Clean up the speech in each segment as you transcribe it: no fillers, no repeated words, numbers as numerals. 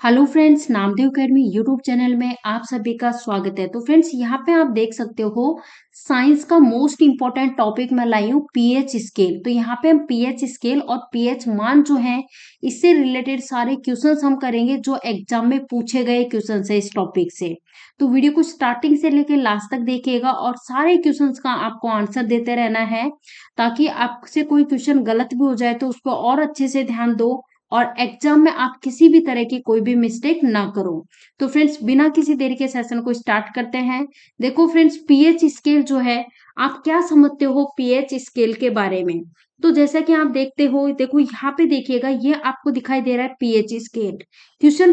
Hello friends, Namdev academy YouTube channel में आप सभी का स्वागत है। तो फ्रेंड्स, यहाँ पे आप देख सकते हो साइंस का मोस्ट इंपॉर्टेंट टॉपिक मैं लाई हूँ पीएच स्केल। तो यहाँ पे हम पीएच स्केल और पीएच मान जो है इससे रिलेटेड सारे क्वेश्चंस हम करेंगे जो एग्जाम में पूछे गए क्वेश्चंस है इस टॉपिक से। तो वीडियो को स्टार्टिंग से लेके लास्ट तक देखिएगा और सारे क्वेश्चंस का आपको आंसर देते रहना है, ताकि आपसे कोई क्वेश्चन गलत भी हो जाए तो उसको और अच्छे से ध्यान दो और एग्जाम में आप किसी भी तरह की कोई भी मिस्टेक ना करो। तो फ्रेंड्स, बिना किसी देरी के सेशन को स्टार्ट करते हैं। देखो फ्रेंड्स, पीएच स्केल जो है, आप क्या समझते हो पीएच स्केल के बारे में? तो जैसा कि आप देखते हो, देखो यहाँ पे देखिएगा, ये आपको दिखाई दे रहा है पीएच स्केल।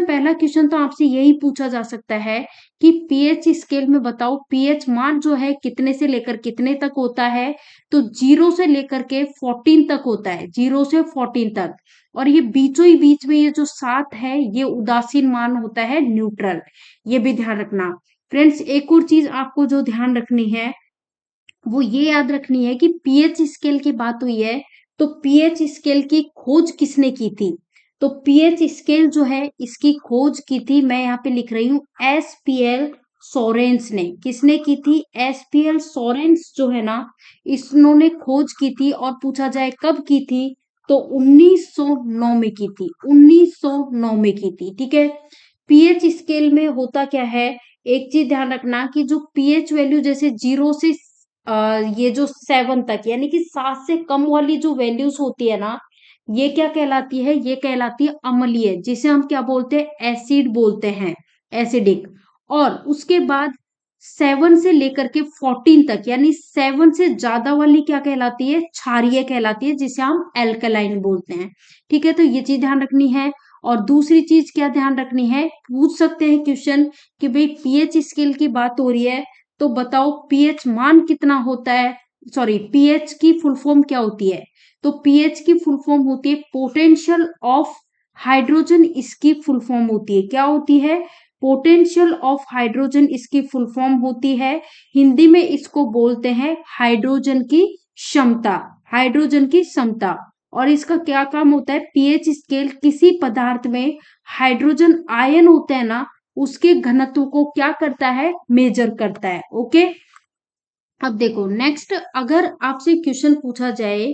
पहला क्वेश्चन तो आपसे यही पूछा जा सकता है कि पीएच स्केल में बताओ पीएच मान जो है कितने से लेकर कितने तक होता है? तो 0 से लेकर के 14 तक होता है, 0 से 14 तक। और ये बीचों ही बीच में ये जो 7 है, ये उदासीन मान होता है, न्यूट्रल। ये भी ध्यान रखना। फ्रेंड्स, एक और चीज आपको जो ध्यान रखनी है वो ये याद रखनी है कि पीएच स्केल की बात हुई है, तो पीएच स्केल की खोज किसने की थी? तो पीएच स्केल जो है इसकी खोज की थी, मैं यहाँ पे लिख रही हूँ, एसपीएल सोरेंस ने। किसने की थी? एसपीएल सोरेंस जो है ना, इन्होंने खोज की थी। और पूछा जाए कब की थी, तो 1909 में की थी, 1909 में की थी। ठीक है। पीएच स्केल में होता क्या है, एक चीज ध्यान रखना कि जो पीएच वैल्यू जैसे 0 से ये जो 7 तक, यानी कि 7 से कम वाली जो वैल्यूज होती है ना, ये क्या कहलाती है? ये कहलाती है अम्लीय, जिसे हम क्या बोलते हैं? एसिड बोलते हैं, एसिडिक। और उसके बाद 7 से लेकर के 14 तक, यानी 7 से ज्यादा वाली क्या कहलाती है? क्षारीय कहलाती है, जिसे हम एल्कलाइन बोलते हैं। ठीक है, तो ये चीज ध्यान रखनी है। और दूसरी चीज क्या ध्यान रखनी है, पूछ सकते हैं क्वेश्चन कि भाई पीएच स्केल की बात हो रही है, तो बताओ पीएच मान कितना होता है? सॉरी, पीएच की फुल फॉर्म क्या होती है? तो पीएच की फुल फॉर्म होती है पोटेंशियल ऑफ हाइड्रोजन। इसकी फुल फॉर्म होती है, क्या होती है? पोटेंशियल ऑफ हाइड्रोजन इसकी फुल फॉर्म होती है। हिंदी में इसको बोलते हैं हाइड्रोजन की क्षमता, हाइड्रोजन की क्षमता। और इसका क्या काम होता है? पीएच स्केल किसी पदार्थ में हाइड्रोजन आयन होते हैं ना, उसके घनत्व को क्या करता है? मेजर करता है। ओके। अब देखो नेक्स्ट, अगर आपसे क्वेश्चन पूछा जाए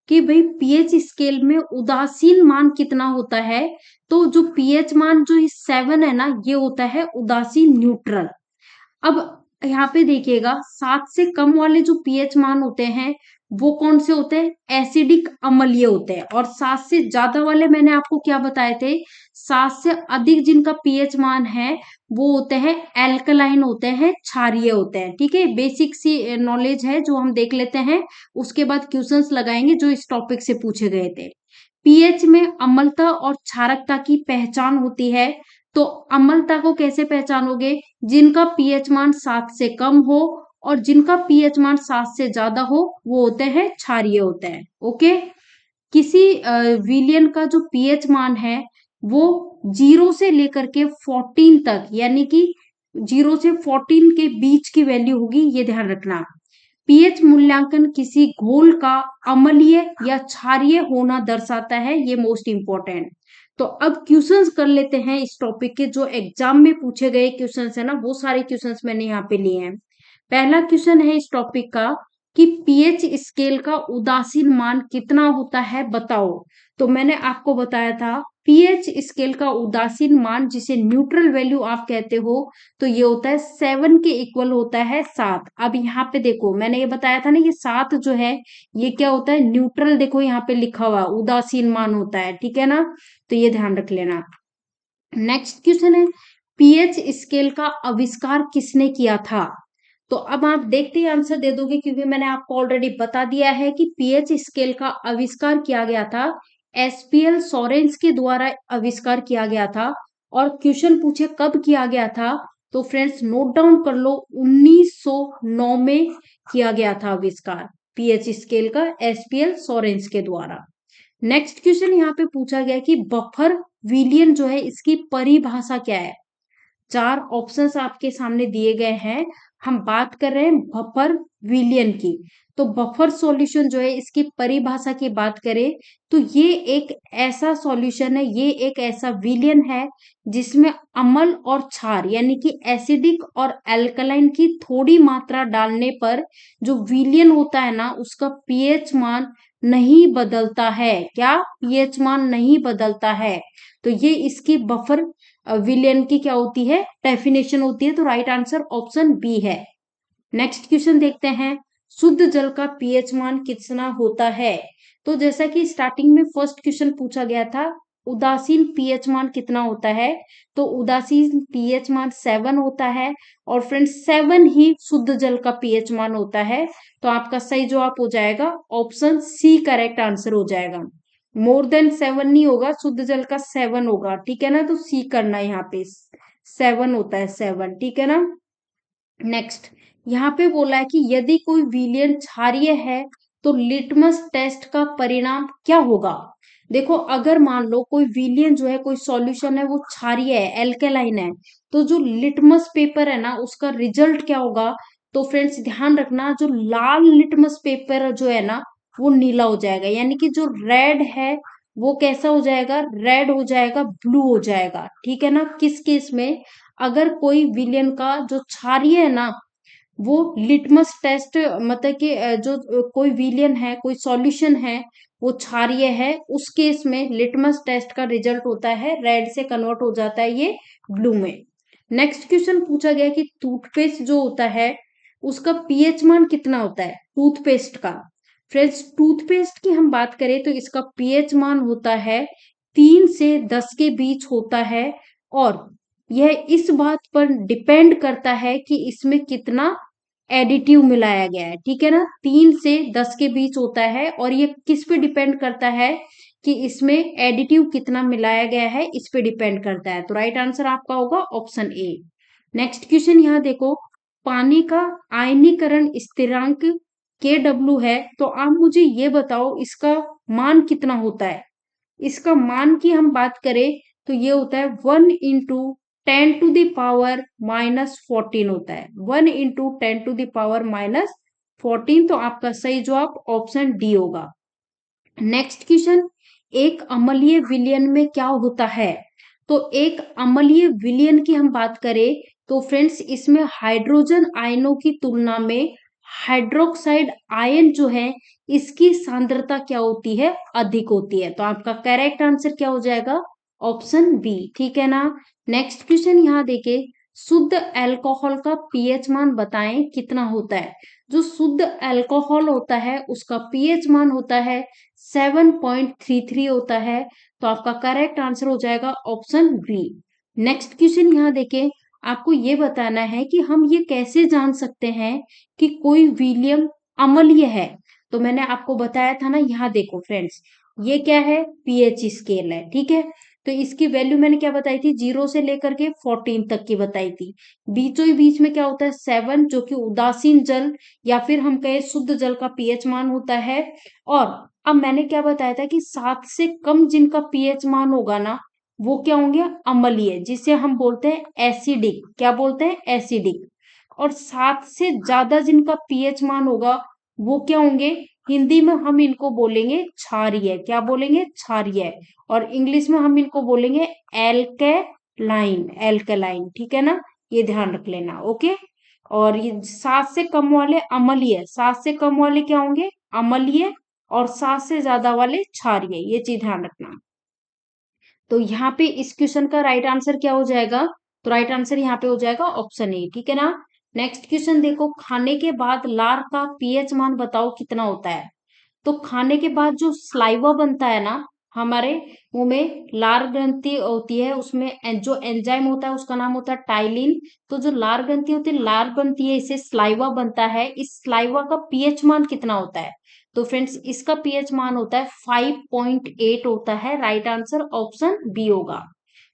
कि भाई पीएच स्केल में उदासीन मान कितना होता है, तो जो पीएच मान जो 7 है ना, ये होता है उदासीन न्यूट्रल। अब यहाँ पे देखिएगा, 7 से कम वाले जो पीएच मान होते हैं वो कौन से होते हैं? एसिडिक, अम्लीय होते हैं। और 7 से ज्यादा वाले मैंने आपको क्या बताए थे? 7 से अधिक जिनका पीएच मान है वो होते हैं एल्कलाइन, होते हैं, क्षारीय होते हैं। ठीक है, बेसिक सी नॉलेज है जो हम देख लेते हैं, उसके बाद क्वेश्चंस लगाएंगे जो इस टॉपिक से पूछे गए थे। पीएच में अम्लता और क्षारकता की पहचान होती है। तो अम्लता को कैसे पहचानोगे? जिनका पीएच मान 7 से कम हो, और जिनका पीएच मान 7 से ज्यादा हो वो होते हैं क्षारीय होते हैं। ओके। किसी विलियन का जो पीएच मान है वो 0 से लेकर के 14 तक, यानी कि 0 से 14 के बीच की वैल्यू होगी, ये ध्यान रखना। पीएच मूल्यांकन किसी घोल का अम्लीय या क्षारीय होना दर्शाता है, ये मोस्ट इंपॉर्टेंट। तो अब क्वेश्चंस कर लेते हैं इस टॉपिक के, जो एग्जाम में पूछे गए क्वेश्चंस है ना, वो सारे क्वेश्चंस मैंने यहाँ पे लिए हैं। पहला क्वेश्चन है इस टॉपिक का कि पीएच स्केल का उदासीन मान कितना होता है, बताओ। तो मैंने आपको बताया था पीएच स्केल का उदासीन मान, जिसे न्यूट्रल वैल्यू आप कहते हो, तो ये होता है 7 के इक्वल होता है 7। अब यहाँ पे देखो, मैंने ये बताया था ना, ये 7 जो है ये क्या होता है? न्यूट्रल। देखो यहाँ पे लिखा हुआ उदासीन मान होता है। ठीक है ना, तो ये ध्यान रख लेना। नेक्स्ट क्वेश्चन है, पीएच स्केल का आविष्कार किसने किया था? तो अब आप देखते ही आंसर दे दोगे, क्योंकि मैंने आपको ऑलरेडी बता दिया है कि पीएच स्केल का आविष्कार किया गया था, एसपीएल सोरेंस के द्वारा आविष्कार किया गया था। और क्वेश्चन पूछे कब किया गया था, तो फ्रेंड्स नोट डाउन कर लो, 1909 में किया गया था आविष्कार पीएच स्केल का, एसपीएल सोरेंस के द्वारा। नेक्स्ट क्वेश्चन यहाँ पे पूछा गया कि बफर विलियन जो है इसकी परिभाषा क्या है? 4 ऑप्शंस आपके सामने दिए गए हैं। हम बात कर रहे हैं बफर विलियन की। तो बफर सॉल्यूशन जो है, इसकी परिभाषा की बात करें तो ये एक ऐसा सॉल्यूशन है, ये एक ऐसा विलियन है जिसमें अम्ल और क्षार यानी कि एसिडिक और एल्कलाइन की थोड़ी मात्रा डालने पर जो विलियन होता है ना, उसका पीएच मान नहीं बदलता है। क्या? पीएच मान नहीं बदलता है। तो ये इसकी बफर विलियन की क्या होती है? डेफिनेशन होती है। तो राइट आंसर ऑप्शन बी है। नेक्स्ट क्वेश्चन देखते हैं, शुद्ध जल का पीएच मान कितना होता है? तो जैसा कि स्टार्टिंग में फर्स्ट क्वेश्चन पूछा गया था, उदासीन पीएच मान कितना होता है? तो उदासीन पीएच मान 7 होता है। और फ्रेंड्स 7 ही शुद्ध जल का पीएच मान होता है। तो आपका सही जवाब हो जाएगा ऑप्शन सी, करेक्ट आंसर हो जाएगा। मोर देन 7 नहीं होगा, शुद्ध जल का 7 होगा, ठीक है ना। तो सी करना है, यहाँ पे 7 होता है, 7, ठीक है ना। नेक्स्ट, यहाँ पे बोला है कि यदि कोई विलयन क्षारीय है तो लिटमस टेस्ट का परिणाम क्या होगा? देखो, अगर मान लो कोई विलयन जो है, कोई सॉल्यूशन है, वो क्षारीय है, एल्केलाइन है, तो जो लिटमस पेपर है ना, उसका रिजल्ट क्या होगा? तो फ्रेंड्स ध्यान रखना, जो लाल लिटमस पेपर जो है ना, वो नीला हो जाएगा, यानी कि जो रेड है वो कैसा हो जाएगा? रेड हो जाएगा, ब्लू हो जाएगा, ठीक है ना। किस केस में? अगर कोई विलयन का जो क्षारीय है ना, वो लिटमस टेस्ट मतलब कि जो कोई विलयन है, कोई सॉल्यूशन है, वो क्षारीय है, उस केस में लिटमस टेस्ट का रिजल्ट होता है रेड से कन्वर्ट हो जाता है ये ब्लू में। नेक्स्ट क्वेश्चन पूछा गया कि टूथपेस्ट जो होता है उसका पीएच मान कितना होता है? टूथपेस्ट का। फ्रेंड्स टूथपेस्ट की हम बात करें तो इसका पीएच मान होता है 3 से 10 के बीच होता है। और यह इस बात पर डिपेंड करता है कि इसमें कितना एडिटिव मिलाया गया है, ठीक है ना। 3 से 10 के बीच होता है और ये किस पे डिपेंड करता है कि इसमें एडिटिव कितना मिलाया गया है, इस पे डिपेंड करता है। तो राइट आंसर आपका होगा ऑप्शन ए। नेक्स्ट क्वेश्चन यहाँ देखो, पानी का आयनीकरण स्थिरांक KW है, तो आप मुझे ये बताओ इसका मान कितना होता है? इसका मान की हम बात करें तो ये होता है 1 × 10⁻⁻14 होता है। 1 × 10⁻⁻14। तो आपका सही जवाब ऑप्शन डी होगा। नेक्स्ट क्वेश्चन, एक अम्लीय विलयन में क्या होता है? तो एक अम्लीय विलयन की हम बात करें तो फ्रेंड्स इसमें हाइड्रोजन आयनों की तुलना में हाइड्रोक्साइड आयन जो है, इसकी सांद्रता क्या होती है? अधिक होती है। तो आपका करेक्ट आंसर क्या हो जाएगा? ऑप्शन बी, ठीक है ना। नेक्स्ट क्वेश्चन यहाँ देखे, शुद्ध अल्कोहल का पीएच मान बताएं कितना होता है? जो शुद्ध अल्कोहल होता है उसका पीएच मान होता है 7.33 होता है। तो आपका करेक्ट आंसर हो जाएगा ऑप्शन बी। नेक्स्ट क्वेश्चन यहाँ देखें, आपको ये बताना है कि हम ये कैसे जान सकते हैं कि कोई विलियम अम्लीय है। तो मैंने आपको बताया था ना, यहाँ देखो फ्रेंड्स, ये क्या है? पीएच स्केल है, ठीक है। तो इसकी वैल्यू मैंने क्या बताई थी? 0 से लेकर के 14 तक की बताई थी। बीचों ही बीच में क्या होता है? 7, जो कि उदासीन जल या फिर हम कहें शुद्ध जल का पीएच मान होता है। और अब मैंने क्या बताया था कि 7 से कम जिनका पीएच मान होगा ना, वो क्या होंगे? अम्लीय, जिसे हम बोलते हैं एसिडिक। क्या बोलते हैं? एसिडिक। और 7 से ज्यादा जिनका पीएच मान होगा वो क्या होंगे? हिंदी में हम इनको बोलेंगे क्षारीय। क्या बोलेंगे? क्षारीय। और इंग्लिश में हम इनको बोलेंगे एल्केलाइन। एल्केलाइन, ठीक है ना। ये ध्यान रख लेना, ओके। और ये 7 से कम वाले अम्लीय, 7 से कम वाले क्या होंगे? अम्लीय। और 7 से ज्यादा वाले क्षारीय, ये चीज ध्यान रखना। तो यहाँ पे इस क्वेश्चन का राइट आंसर क्या हो जाएगा? तो राइट आंसर यहाँ पे हो जाएगा ऑप्शन ए, ठीक है ना। नेक्स्ट क्वेश्चन देखो, खाने के बाद लार का पीएच मान बताओ कितना होता है? तो खाने के बाद जो स्लाइवा बनता है ना, हमारे मुंह में लार ग्रंथि होती है, उसमें जो एंजाइम होता है उसका नाम होता है टाइलिन। तो जो लार ग्रंथि होती है, लार बनती है, इससे स्लाइवा बनता है। इस स्लाइवा का पीएच मान कितना होता है? तो फ्रेंड्स इसका पीएच मान होता है 5.8 होता है। राइट आंसर ऑप्शन बी होगा।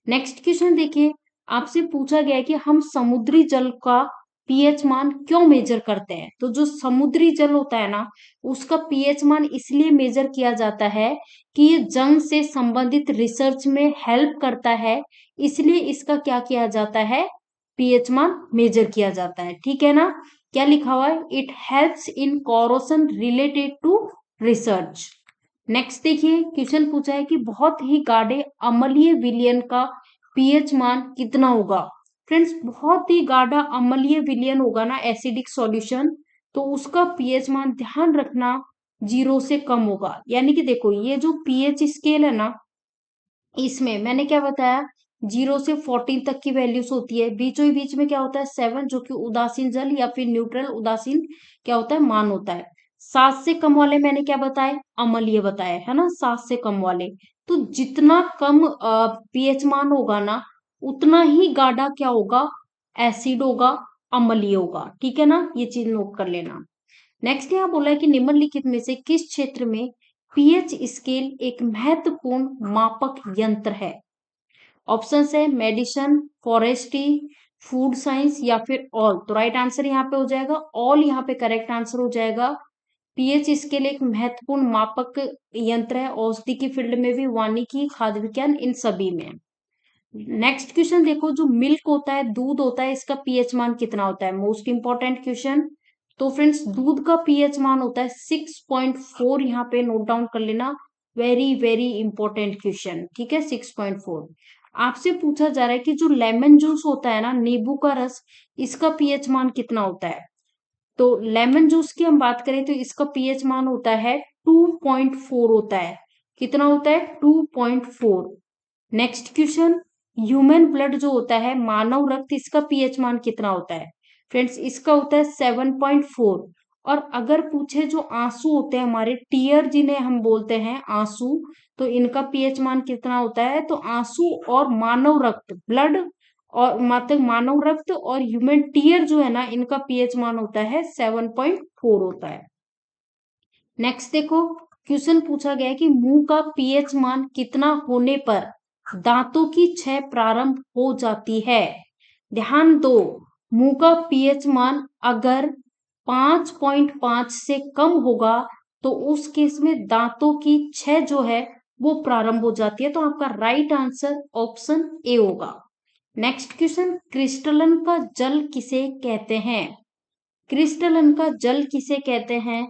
नेक्स्ट क्वेश्चन देखिए, आपसे पूछा गया है कि हम समुद्री जल का पीएच मान क्यों मेजर करते हैं? तो जो समुद्री जल होता है ना, उसका पीएच मान इसलिए मेजर किया जाता है कि ये जंग से संबंधित रिसर्च में हेल्प करता है, इसलिए इसका क्या किया जाता है? पीएच मान मेजर किया जाता है, ठीक है ना। क्या लिखा हुआ है, it helps in corrosion related to research. Next देखिए, क्वेश्चन पूछा है कि बहुत ही गाढ़े अम्लीय विलयन का पीएच मान कितना होगा। फ्रेंड्स, बहुत ही गाढ़ा अम्लीय विलयन होगा ना एसिडिक सॉल्यूशन, तो उसका पीएच मान ध्यान रखना 0 से कम होगा। यानी कि देखो, ये जो पीएच स्केल है ना, इसमें मैंने क्या बताया, 0 से 14 तक की वैल्यूज होती है। बीचों बीच में क्या होता है, 7, जो कि उदासीन जल या फिर न्यूट्रल उदासीन क्या होता है, मान होता है। 7 से कम वाले मैंने क्या बताए, अम्लीय बताए, है ना, 7 से कम वाले। तो जितना कम पीएच मान होगा ना, उतना ही गाढ़ा क्या होगा, एसिड होगा, अम्लीय होगा, ठीक है ना, ये चीज नोट कर लेना। नेक्स्ट यहाँ बोला है कि निम्नलिखित में से किस क्षेत्र में पीएच स्केल एक महत्वपूर्ण मापक यंत्र है। ऑप्शन है मेडिसिन, फॉरेस्ट्री, फूड साइंस या फिर ऑल। तो राइट आंसर यहाँ पे हो जाएगा ऑल, यहाँ पे करेक्ट आंसर हो जाएगा। पीएच स्केल एक महत्वपूर्ण मापक यंत्र है औषधि की फील्ड में भी, वानिकी, खाद्य विज्ञान, इन सभी में। नेक्स्ट क्वेश्चन देखो, जो मिल्क होता है, दूध होता है, इसका पीएच मान कितना होता है, मोस्ट इंपॉर्टेंट क्वेश्चन। तो फ्रेंड्स, दूध का पीएच मान होता है 6.4, यहाँ पे नोट डाउन कर लेना, वेरी वेरी इंपॉर्टेंट क्वेश्चन, ठीक है, 6.4। आपसे पूछा जा रहा है कि जो लेमन जूस होता है ना, नींबू का रस, इसका पीएच मान कितना होता है। तो लेमन जूस की हम बात करें तो इसका पीएच मान होता है 2.4 होता है। कितना होता है, 2.4। नेक्स्ट क्वेश्चन, ह्यूमन ब्लड जो होता है, मानव रक्त, इसका पीएच मान कितना होता है। फ्रेंड्स, इसका होता है 7.4। और अगर पूछे जो आंसू होते हैं हमारे, टीयर जिन्हें हम बोलते हैं आंसू, तो इनका पीएच मान कितना होता है। तो आंसू और मानव रक्त, ब्लड और मतलब मानव रक्त और ह्यूमन टीयर जो है ना, इनका पीएच मान होता है 7.4 होता है। नेक्स्ट देखो, क्वेश्चन पूछा गया है कि मुंह का पीएच मान कितना होने पर दांतों की क्षय प्रारंभ हो जाती है। ध्यान दो, मुंह का पीएच मान अगर 5.5 से कम होगा तो उस केस में दांतों की क्षय जो है वो प्रारंभ हो जाती है। तो आपका राइट आंसर ऑप्शन ए होगा। नेक्स्ट क्वेश्चन, क्रिस्टलन का जल किसे कहते हैं। क्रिस्टलन का जल किसे कहते हैं।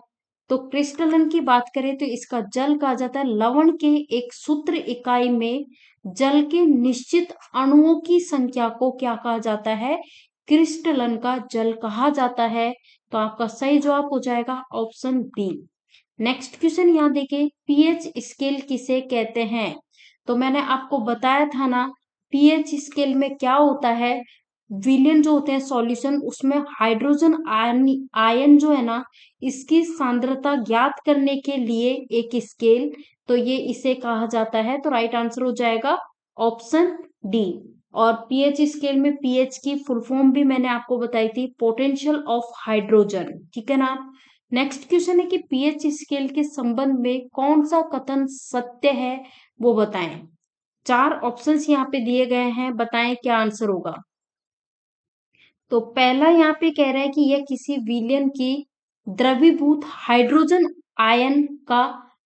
तो क्रिस्टलन की बात करें तो इसका जल कहा जाता है लवण के एक सूत्र इकाई में जल के निश्चित अणुओं की संख्या को क्या कहा जाता है, क्रिस्टलन का जल कहा जाता है। तो आपका सही जवाब हो जाएगा ऑप्शन बी। नेक्स्ट क्वेश्चन यहाँ देखिए, पीएच स्केल किसे कहते हैं। तो मैंने आपको बताया था ना, पीएच स्केल में क्या होता है, विलेन जो होते हैं सॉल्यूशन, उसमें हाइड्रोजन आयन आयन जो है ना, इसकी सांद्रता ज्ञात करने के लिए एक स्केल, तो ये इसे कहा जाता है। तो राइट आंसर हो जाएगा ऑप्शन डी। और पीएच स्केल में पीएच की फुल फॉर्म भी मैंने आपको बताई थी, पोटेंशियल ऑफ हाइड्रोजन, ठीक है ना। नेक्स्ट क्वेश्चन है कि पीएच स्केल के संबंध में कौन सा कथन सत्य है, वो बताएं। 4 ऑप्शंस यहाँ पे दिए गए हैं, बताएं क्या आंसर होगा। तो पहला यहाँ पे कह रहा है कि यह किसी विलयन की द्रवीभूत हाइड्रोजन आयन का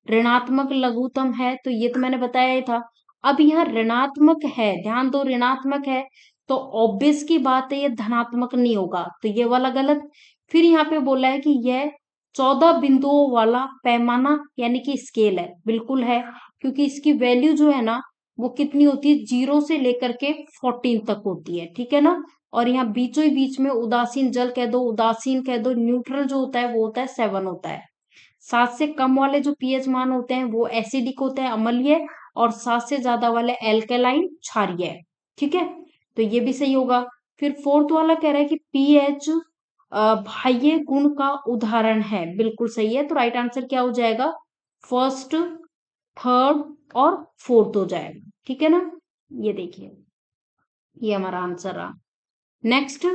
ऋणात्मक लघुत्तम है, तो ये तो मैंने बताया ही था। अब यह ऋणात्मक है, ध्यान दो, ऋणात्मक है, तो ऑब्वियस की बात है ये धनात्मक नहीं होगा, तो ये वाला गलत। फिर यहाँ पे बोला है कि यह 14 बिंदुओं वाला पैमाना यानी कि स्केल है, बिल्कुल है, क्योंकि इसकी वैल्यू जो है ना, वो कितनी होती है, 0 से लेकर के 14 तक होती है, ठीक है ना। और यहाँ बीचों ही बीच में उदासीन जल कह दो, उदासीन कह दो, न्यूट्रल जो होता है वो होता है 7 होता है। 7 से कम वाले जो पीएच मान होते हैं वो एसिडिक होते हैं, अम्लीय, और 7 से ज्यादा वाले एल्केलाइन, क्षारीय, ठीक है, तो ये भी सही होगा। फिर फोर्थ वाला कह रहा है कि पीएच बाह्य गुण का उदाहरण है, बिल्कुल सही है। तो राइट आंसर क्या हो जाएगा, फर्स्ट, थर्ड और फोर्थ हो जाएगा, ठीक है ना। ये देखिए, ये हमारा आंसर रहा। नेक्स्ट,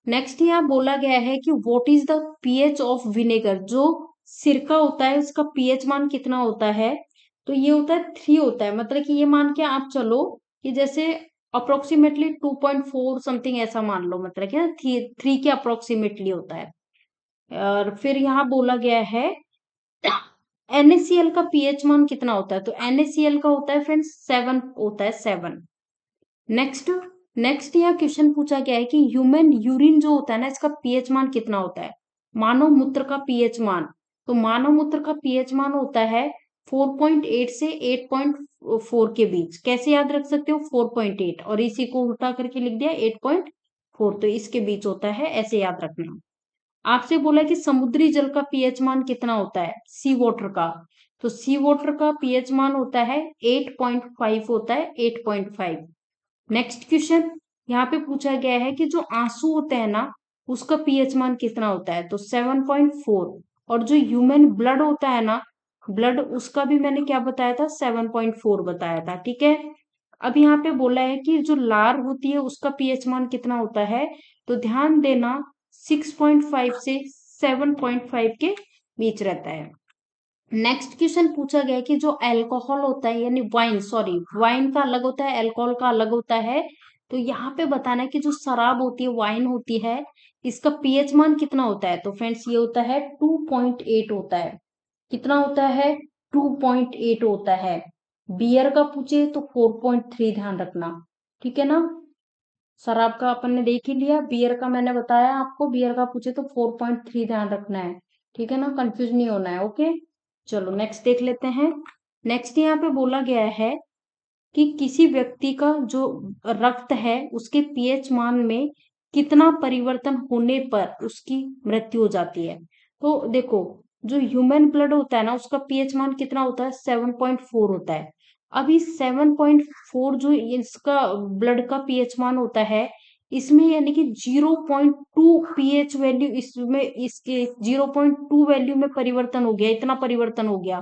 नेक्स्ट यहाँ बोला गया है कि what is the pH of vinegar. जो सिरका होता है उसका पीएच मान कितना होता है। तो ये होता है 3 होता है, मतलब कि ये मान के आप चलो कि जैसे अप्रोक्सीमेटली 2.4 समथिंग ऐसा मान लो, मतलब क्या 3 के अप्रोक्सीमेटली होता है। और फिर यहाँ बोला गया है NaCl का पीएच मान कितना होता है। तो NaCl का होता है फ्रेंड्स 7 होता है, 7। नेक्स्ट, नेक्स्ट यहाँ क्वेश्चन पूछा गया है कि ह्यूमन यूरिन जो होता है ना, इसका पीएच मान कितना होता है? मानव मूत्र का पीएच मान, तो मानव मूत्र का पीएच मान होता है 4.8 से 8.4 के बीच। कैसे याद रख सकते हो? 4.8 और इसी को उल्टा करके लिख दिया 8.4, तो इसके बीच होता है, ऐसे याद रखना। आपसे बोला कि समुद्री जल का पीएच मान कितना होता है? सी वाटर का, तो सी वाटर का पीएच मान होता है 8.5 होता है, 8.5। नेक्स्ट क्वेश्चन यहाँ पे पूछा गया है कि जो आंसू होते हैं ना, उसका पीएच मान कितना होता है? तो 7.4। और जो ह्यूमन ब्लड होता है ना, ब्लड, उसका भी मैंने क्या बताया था? 7.4 बताया था, ठीक है। अब यहाँ पे बोला है कि जो लार होती है उसका पीएच मान कितना होता है? तो ध्यान देना 6.5 से 7.5 के बीच रहता है। नेक्स्ट क्वेश्चन पूछा गया कि जो अल्कोहल होता है, यानी वाइन, सॉरी, वाइन का अलग होता है, अल्कोहल का अलग होता है। तो यहाँ पे बताना है कि जो शराब होती है, वाइन होती है, इसका पीएच मान कितना होता है? तो फ्रेंड्स ये होता है 2.8 होता है। कितना होता है? 2.8 होता है। बियर का पूछे तो 4.3, ध्यान रखना, ठीक है ना। शराब का अपन ने देख ही लिया, बियर का मैंने बताया आपको, बियर का पूछे तो 4.3 ध्यान रखना है, ठीक है ना, कंफ्यूज नहीं होना है। ओके, चलो नेक्स्ट देख लेते हैं। नेक्स्ट यहाँ पे बोला गया है कि किसी व्यक्ति का जो रक्त है उसके पीएच मान में कितना परिवर्तन होने पर उसकी मृत्यु हो जाती है। तो देखो, जो ह्यूमन ब्लड होता है ना, उसका पीएच मान कितना होता है? 7.4 होता है। अभी 7.4 जो इसका ब्लड का पीएच मान होता है, इसमें यानी कि 0.2 पीएच वैल्यू, इसमें इसके 0.2 वैल्यू में परिवर्तन हो गया, इतना परिवर्तन हो गया,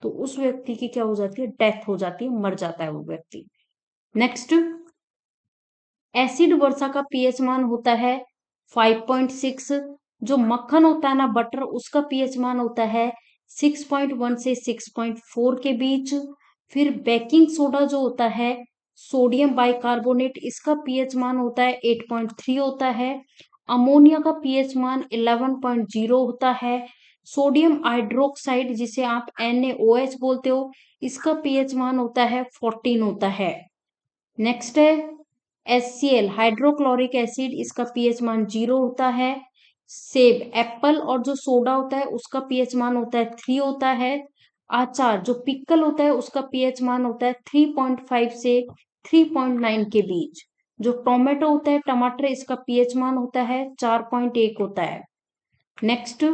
तो उस व्यक्ति की क्या हो जाती है? डेथ हो जाती है, मर जाता है वो व्यक्ति। नेक्स्ट, एसिड वर्षा का पीएच मान होता है 5.6। जो मक्खन होता है ना, बटर, उसका पीएच मान होता है 6.1 से 6.4 के बीच। फिर बेकिंग सोडा जो होता है, सोडियम बाइकार्बोनेट, इसका पीएच मान होता है 8.3 होता है। अमोनिया का पीएच मान 11.0 होता है। सोडियम हाइड्रोक्साइड, जिसे आप NaOH बोलते हो, इसका पीएच मान होता है 14 होता है। नेक्स्ट है HCl, हाइड्रोक्लोरिक एसिड, इसका पीएच मान 0 होता है। सेब, एप्पल और जो सोडा होता है उसका पीएच मान होता है 3 होता है। आचार, जो पिकल होता है, उसका पीएच मान होता है 3.5 से 3.9 के बीच। जो टोमेटो होता है, टमाटर, इसका पीएच मान होता है 4.1 होता है। नेक्स्ट,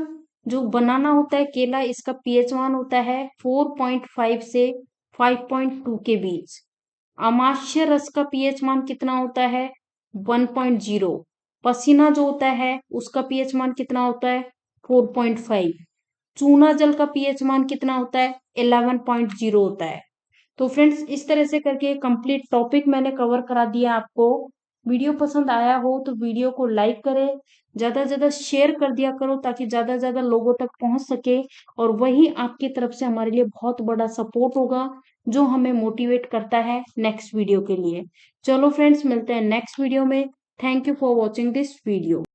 जो बनाना होता है, केला, इसका पीएच मान होता है 4.5 से 5.2 के बीच। अमाशय रस का पीएच मान कितना होता है? 1.0। पसीना जो होता है उसका पीएच मान कितना होता है? 4.5। चूना जल का पीएच मान कितना होता है? 11.0 होता है। तो फ्रेंड्स, इस तरह से करके कंप्लीट टॉपिक मैंने कवर करा दिया आपको। वीडियो पसंद आया हो तो वीडियो को लाइक करें, ज्यादा से ज्यादा शेयर कर दिया करो ताकि ज्यादा से ज्यादा लोगों तक पहुंच सके, और वही आपकी तरफ से हमारे लिए बहुत बड़ा सपोर्ट होगा, जो हमें मोटिवेट करता है नेक्स्ट वीडियो के लिए। चलो फ्रेंड्स, मिलते हैं नेक्स्ट वीडियो में। Thank you for watching this video.